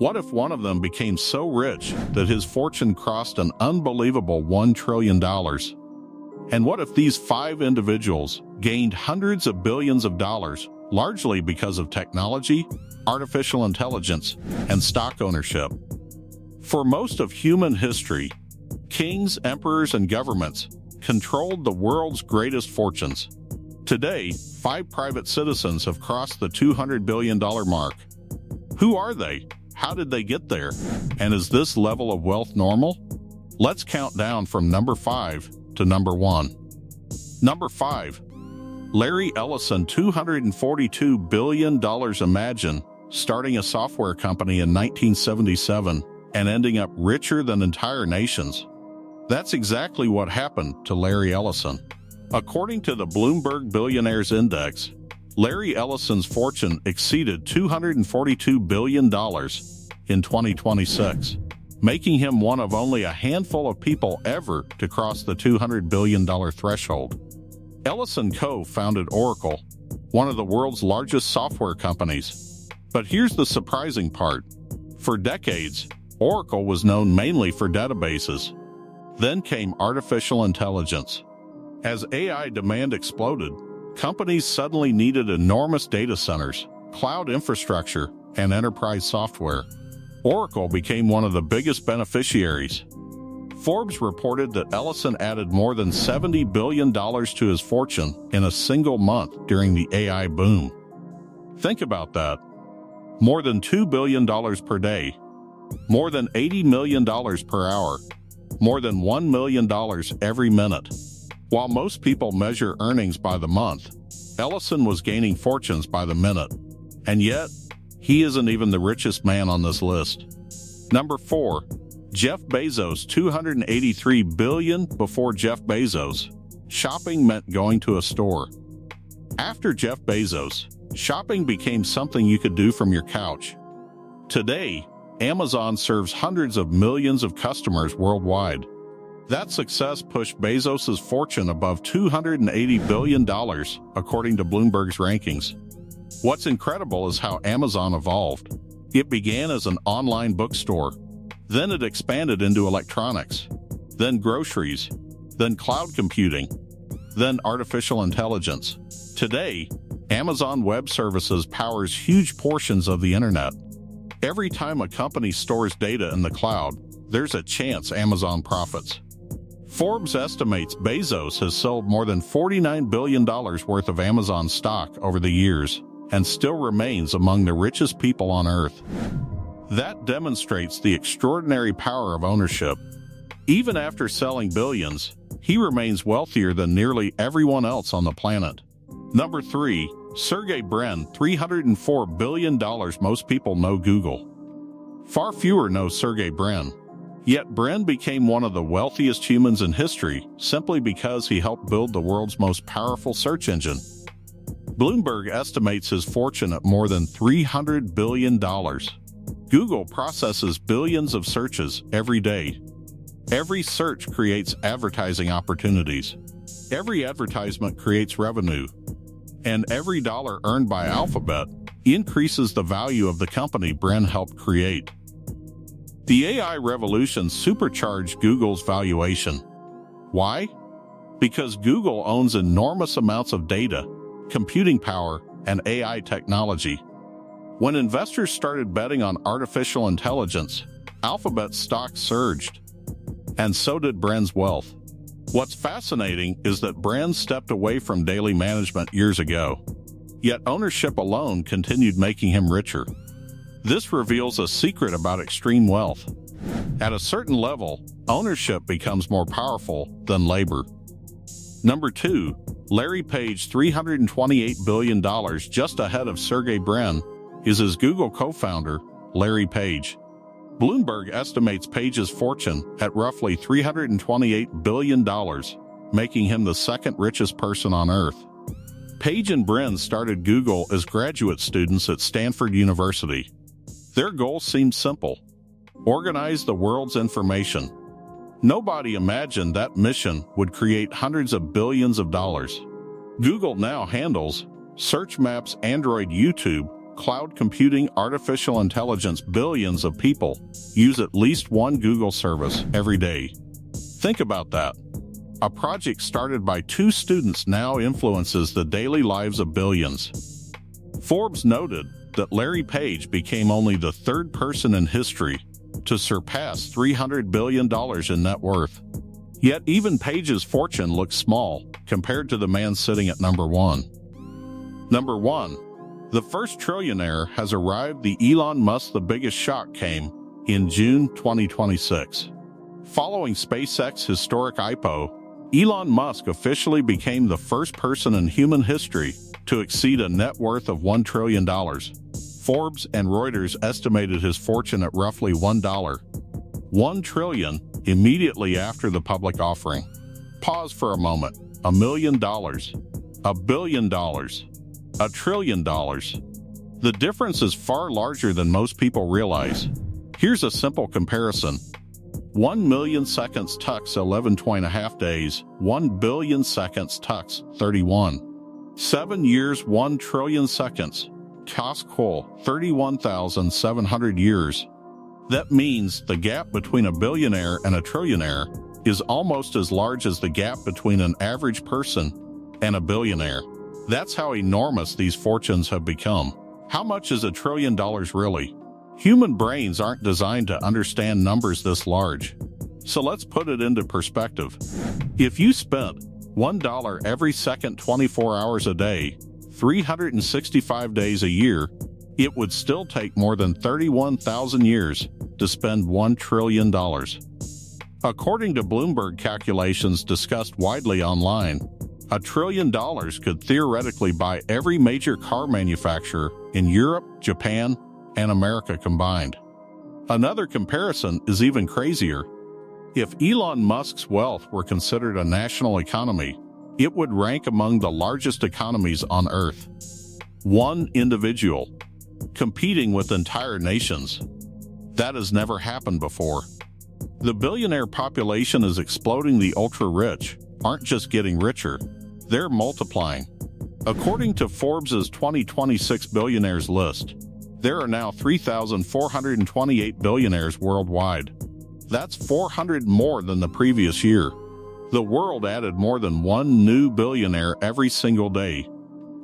What if one of them became so rich that his fortune crossed an unbelievable $1 trillion? And what if these 5 individuals gained hundreds of billions of dollars, largely because of technology, artificial intelligence, and stock ownership? For most of human history, kings, emperors, and governments controlled the world's greatest fortunes. Today, 5 private citizens have crossed the $200 billion mark. Who are they? How did they get there? And is this level of wealth normal? Let's count down from number 5 to number 1. Number 5. Larry Ellison, $242 billion. Imagine starting a software company in 1977 and ending up richer than entire nations. That's exactly what happened to Larry Ellison. According to the Bloomberg Billionaires Index, Larry Ellison's fortune exceeded $242 billion in 2026, making him one of only a handful of people ever to cross the $200 billion threshold. Ellison co-founded Oracle, one of the world's largest software companies. But here's the surprising part. For decades, Oracle was known mainly for databases. Then came artificial intelligence. As AI demand exploded, companies suddenly needed enormous data centers, cloud infrastructure, and enterprise software. Oracle became one of the biggest beneficiaries. Forbes reported that Ellison added more than $70 billion to his fortune in a single month during the AI boom. Think about that. More than $2 billion per day, more than $80 million per hour, more than $1 million every minute. While most people measure earnings by the month, Ellison was gaining fortunes by the minute. And yet, he isn't even the richest man on this list. Number 4. Jeff Bezos, $283 billion. Before Jeff Bezos, shopping meant going to a store. After Jeff Bezos, shopping became something you could do from your couch. Today, Amazon serves hundreds of millions of customers worldwide. That success pushed Bezos' fortune above $280 billion, according to Bloomberg's rankings. What's incredible is how Amazon evolved. It began as an online bookstore. Then it expanded into electronics, then groceries, then cloud computing, then artificial intelligence. Today, Amazon Web Services powers huge portions of the internet. Every time a company stores data in the cloud, there's a chance Amazon profits. Forbes estimates Bezos has sold more than $49 billion worth of Amazon stock over the years and still remains among the richest people on Earth. That demonstrates the extraordinary power of ownership. Even after selling billions, he remains wealthier than nearly everyone else on the planet. Number 3. Sergey Brin, $304 billion. Most people know Google. Far fewer know Sergey Brin. Yet Brin became one of the wealthiest humans in history simply because he helped build the world's most powerful search engine. Bloomberg estimates his fortune at more than $300 billion. Google processes billions of searches every day. Every search creates advertising opportunities. Every advertisement creates revenue. And every dollar earned by Alphabet increases the value of the company Brin helped create. The AI revolution supercharged Google's valuation. Why? Because Google owns enormous amounts of data, computing power, and AI technology. When investors started betting on artificial intelligence, Alphabet's stock surged. And so did Brin's wealth. What's fascinating is that Brin stepped away from daily management years ago. Yet ownership alone continued making him richer. This reveals a secret about extreme wealth. At a certain level, ownership becomes more powerful than labor. Number 2. Larry Page, $328 billion. Just ahead of Sergey Brin is his Google co-founder, Larry Page. Bloomberg estimates Page's fortune at roughly $328 billion, making him the second richest person on Earth. Page and Brin started Google as graduate students at Stanford University. Their goal seemed simple: organize the world's information. Nobody imagined that mission would create hundreds of billions of dollars. Google now handles Search, Maps, Android, YouTube, cloud computing, artificial intelligence. Billions of people use at least one Google service every day. Think about that. A project started by 2 students now influences the daily lives of billions. Forbes noted that Larry Page became only the 3rd person in history to surpass $300 billion in net worth. Yet even Page's fortune looks small compared to the man sitting at number 1. Number 1. The first trillionaire has arrived. The Elon Musk. The biggest shock came in June 2026. Following SpaceX's historic IPO, Elon Musk officially became the first person in human history to exceed a net worth of $1 trillion. Forbes and Reuters estimated his fortune at roughly $1 trillion immediately after the public offering. Pause for a moment. $1 million, $1 billion, $1 trillion. The difference is far larger than most people realize. Here's a simple comparison. 1 million seconds tux 11.5 days, 1 billion seconds tux 31. 7 years, 1 trillion seconds. Cost cool, 31,700 years. That means the gap between a billionaire and a trillionaire is almost as large as the gap between an average person and a billionaire. That's how enormous these fortunes have become. How much is $1 trillion really? Human brains aren't designed to understand numbers this large. So let's put it into perspective. If you spent $1 every second 24 hours a day, 365 days a year, it would still take more than 31,000 years to spend $1 trillion. According to Bloomberg calculations discussed widely online, $1 trillion could theoretically buy every major car manufacturer in Europe, Japan, and America combined. Another comparison is even crazier. If Elon Musk's wealth were considered a national economy, it would rank among the largest economies on Earth. One individual competing with entire nations. That has never happened before. The billionaire population is exploding. The ultra-rich aren't just getting richer, they're multiplying. According to Forbes' 2026 billionaires list, there are now 3,428 billionaires worldwide. That's 400 more than the previous year. The world added more than 1 new billionaire every single day.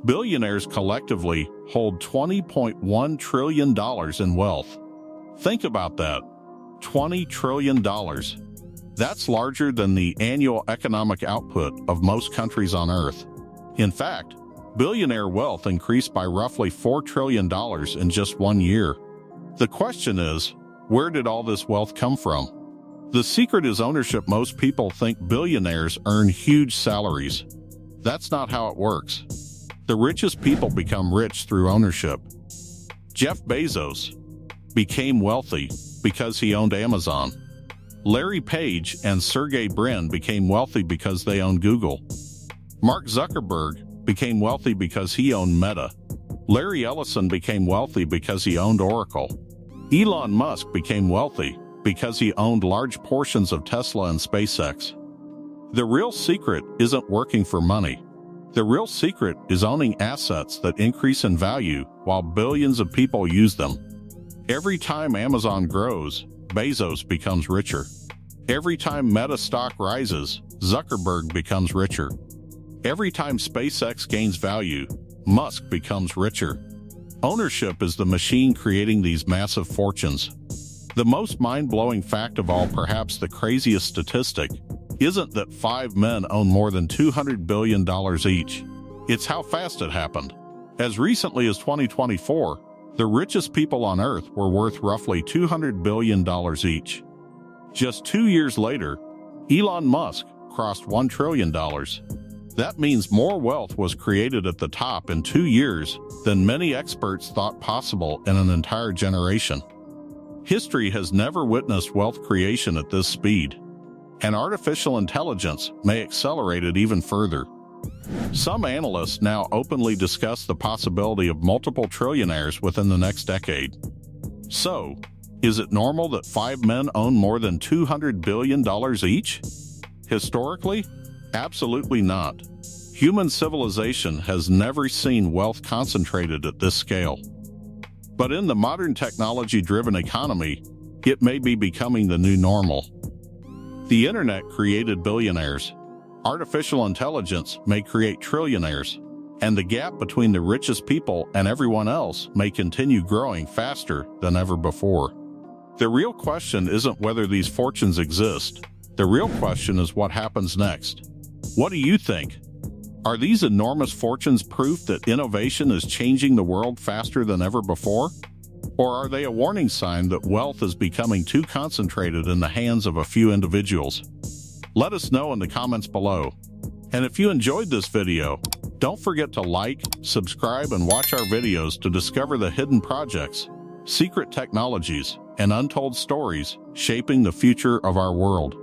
Billionaires collectively hold $20.1 trillion in wealth. Think about that. $20 trillion. That's larger than the annual economic output of most countries on Earth. In fact, billionaire wealth increased by roughly $4 trillion in just 1 year. The question is, where did all this wealth come from? The secret is ownership. Most people think billionaires earn huge salaries. That's not how it works. The richest people become rich through ownership. Jeff Bezos became wealthy because he owned Amazon. Larry Page and Sergey Brin became wealthy because they owned Google. Mark Zuckerberg became wealthy because he owned Meta. Larry Ellison became wealthy because he owned Oracle. Elon Musk became wealthy because he owned large portions of Tesla and SpaceX. The real secret isn't working for money. The real secret is owning assets that increase in value while billions of people use them. Every time Amazon grows, Bezos becomes richer. Every time Meta stock rises, Zuckerberg becomes richer. Every time SpaceX gains value, Musk becomes richer. Ownership is the machine creating these massive fortunes. The most mind-blowing fact of all, perhaps the craziest statistic, isn't that 5 men own more than $200 billion each. It's how fast it happened. As recently as 2024, the richest people on Earth were worth roughly $200 billion each. Just 2 years later, Elon Musk crossed $1 trillion. That means more wealth was created at the top in 2 years than many experts thought possible in an entire generation. History has never witnessed wealth creation at this speed, and artificial intelligence may accelerate it even further. Some analysts now openly discuss the possibility of multiple trillionaires within the next decade. So, is it normal that 5 men own more than $200 billion each? Historically, absolutely not. Human civilization has never seen wealth concentrated at this scale. But in the modern technology-driven economy, it may be becoming the new normal. The internet created billionaires. Artificial intelligence may create trillionaires. And the gap between the richest people and everyone else may continue growing faster than ever before. The real question isn't whether these fortunes exist. The real question is what happens next. What do you think? Are these enormous fortunes proof that innovation is changing the world faster than ever before? Or are they a warning sign that wealth is becoming too concentrated in the hands of a few individuals? Let us know in the comments below. And if you enjoyed this video, don't forget to like, subscribe, and watch our videos to discover the hidden projects, secret technologies, and untold stories shaping the future of our world.